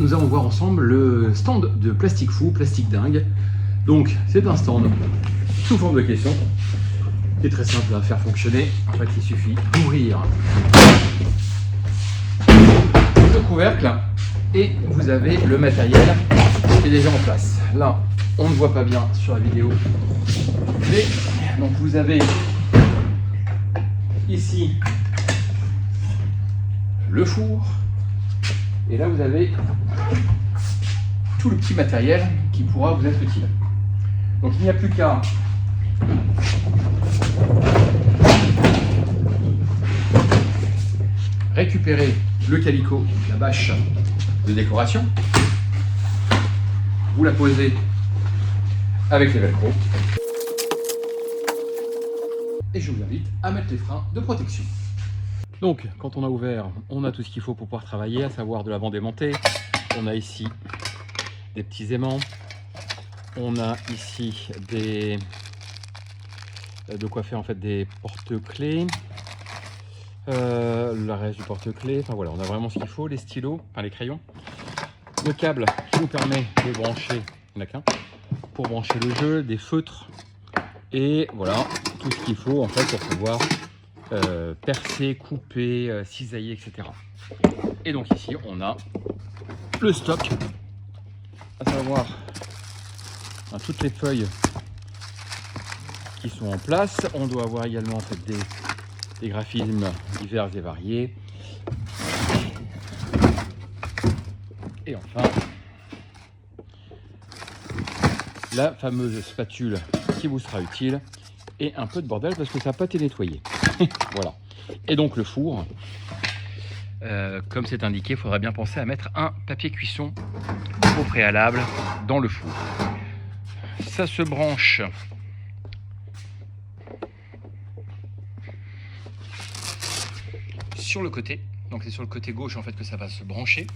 nous allons voir ensemble le stand de Plastic Fou, Plastic Dingue. Donc c'est un stand sous forme de caisson qui est très simple à faire fonctionner. En fait il suffit d'ouvrir le couvercle et vous avez le matériel qui est déjà en place. Là on ne voit pas bien sur la vidéo, mais donc vous avez ici le four et là vous avez tout le petit matériel qui pourra vous être utile. Donc il n'y a plus qu'à récupérer le calicot, la bâche de décoration, vous la posez avec les velcro et je vous invite à mettre les freins de protection. Donc quand on a ouvert, on a tout ce qu'il faut pour pouvoir travailler, à savoir de l'avant démonté. On a ici des petits aimants, on a ici des de quoi faire en fait des porte-clés, le reste du porte-clés, enfin voilà, on a vraiment ce qu'il faut, les stylos, enfin les crayons, le câble qui nous permet de brancher, il n'y en a qu'un, pour brancher le jeu, des feutres et voilà tout ce qu'il faut en fait pour pouvoir percer, couper, cisailler, etc. Et donc ici on a le stock, à savoir toutes les feuilles qui sont en place. On doit avoir également en fait des graphismes divers et variés. Et enfin la fameuse spatule qui vous sera utile et un peu de bordel parce que ça n'a pas été nettoyé. Voilà. Et donc le four, comme c'est indiqué, il faudra bien penser à mettre un papier cuisson au préalable dans le four. Ça se branche sur le côté, donc c'est sur le côté gauche en fait que ça va se brancher.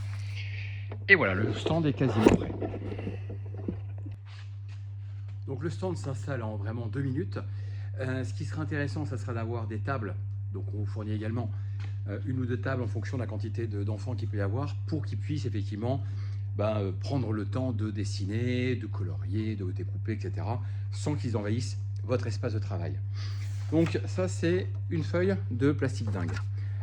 Et voilà, le stand est quasiment prêt. Donc le stand s'installe en vraiment 2 minutes. Ce qui sera intéressant, ça sera d'avoir des tables. Donc on vous fournit également une ou deux tables en fonction de la quantité d'enfants qu'il peut y avoir pour qu'ils puissent effectivement prendre le temps de dessiner, de colorier, de découper, etc. sans qu'ils envahissent votre espace de travail. Donc ça c'est une feuille de Plastic Dingue.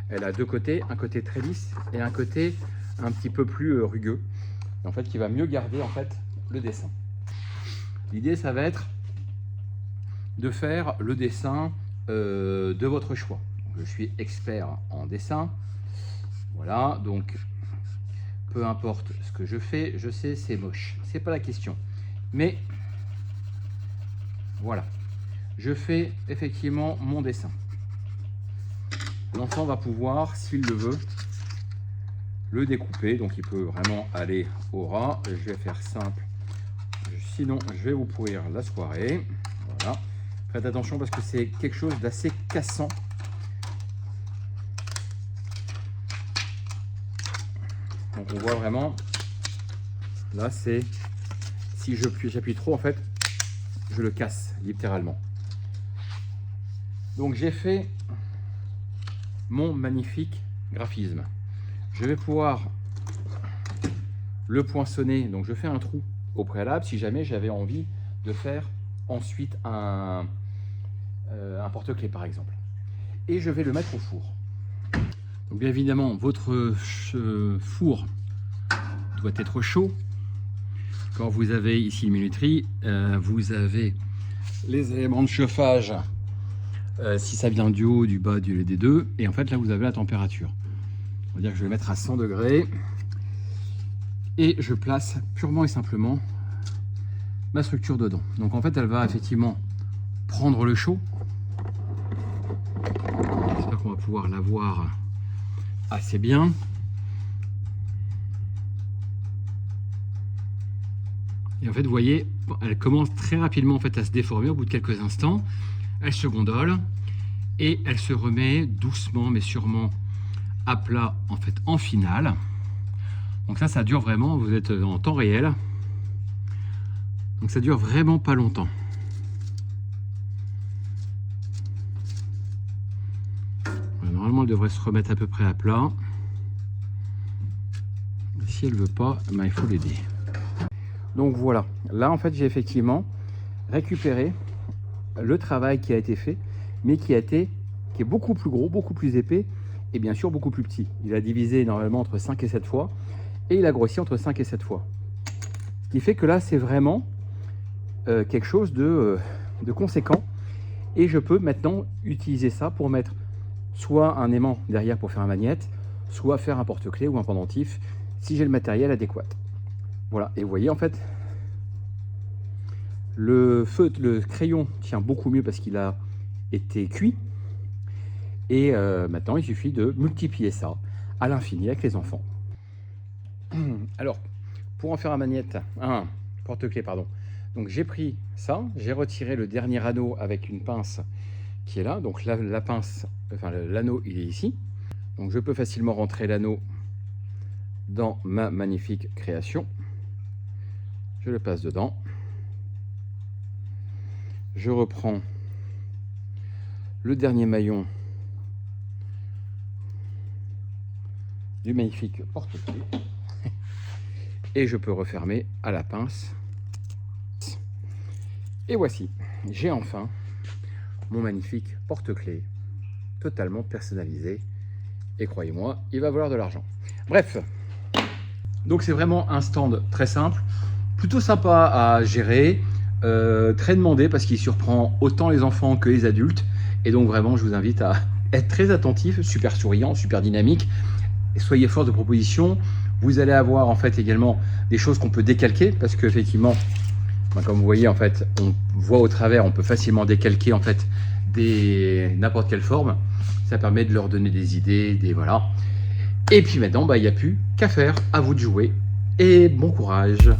Elle a deux côtés, un côté très lisse et un côté un petit peu plus rugueux, en fait qui va mieux garder en fait le dessin. L'idée ça va être de faire le dessin de votre choix. Donc, je suis expert en dessin, voilà, donc peu importe ce que je fais, je sais c'est moche, c'est pas la question, mais voilà, je fais effectivement mon dessin. L'enfant va pouvoir, s'il le veut, le découper, donc il peut vraiment aller au ras. Je vais faire simple, sinon je vais vous pourrir la soirée. Voilà. Faites attention parce que c'est quelque chose d'assez cassant. Donc on voit vraiment, là c'est, si j'appuie trop en fait, je le casse littéralement. Donc j'ai fait mon magnifique graphisme. Je vais pouvoir le poinçonner, donc je fais un trou au préalable si jamais j'avais envie de faire ensuite un porte-clés par exemple. Et je vais le mettre au four. Donc bien évidemment, votre four doit être chaud. Quand vous avez ici une minuterie, vous avez les éléments de chauffage, si ça vient du haut, du bas, des deux. Et en fait là vous avez la température. On va dire que je vais mettre à 100 degrés. Et je place purement et simplement ma structure dedans. Donc en fait elle va effectivement prendre le chaud. J'espère qu'on va pouvoir la voir assez bien. Et en fait vous voyez, elle commence très rapidement en fait à se déformer au bout de quelques instants. Elle se gondole et elle se remet doucement mais sûrement à plat en fait en finale. Donc ça dure vraiment, vous êtes en temps réel. Donc ça dure vraiment pas longtemps. Voilà, normalement elle devrait se remettre à peu près à plat. si elle veut pas, ben, il faut l'aider. Donc voilà, là en fait j'ai effectivement récupéré le travail qui a été fait, mais qui est beaucoup plus gros, beaucoup plus épais et bien sûr beaucoup plus petit. Il a divisé normalement entre 5 et 7 fois et il a grossi entre 5 et 7 fois. Ce qui fait que là c'est vraiment quelque chose de conséquent et je peux maintenant utiliser ça pour mettre soit un aimant derrière pour faire un magnète, soit faire un porte-clés ou un pendentif si j'ai le matériel adéquat. Voilà, et vous voyez en fait le crayon tient beaucoup mieux parce qu'il a été cuit et maintenant il suffit de multiplier ça à l'infini avec les enfants. Alors pour en faire un porte-clés pardon, donc j'ai pris ça, j'ai retiré le dernier anneau avec une pince qui est là, donc la pince, enfin l'anneau il est ici, donc je peux facilement rentrer l'anneau dans ma magnifique création. Je le passe dedans, je reprends le dernier maillon du magnifique porte-clés et je peux refermer à la pince. Et voici, j'ai enfin mon magnifique porte-clés totalement personnalisé et croyez-moi, il va valoir de l'argent. Bref, donc c'est vraiment un stand très simple, plutôt sympa à gérer, très demandé parce qu'il surprend autant les enfants que les adultes et donc vraiment je vous invite à être très attentif, super souriant, super dynamique et soyez force de proposition. Vous allez avoir en fait également des choses qu'on peut décalquer parce que effectivement comme vous voyez en fait on voit au travers, on peut facilement décalquer en fait n'importe quelle forme, ça permet de leur donner des idées, voilà. Et puis maintenant il n'y a plus qu'à faire, à vous de jouer et bon courage.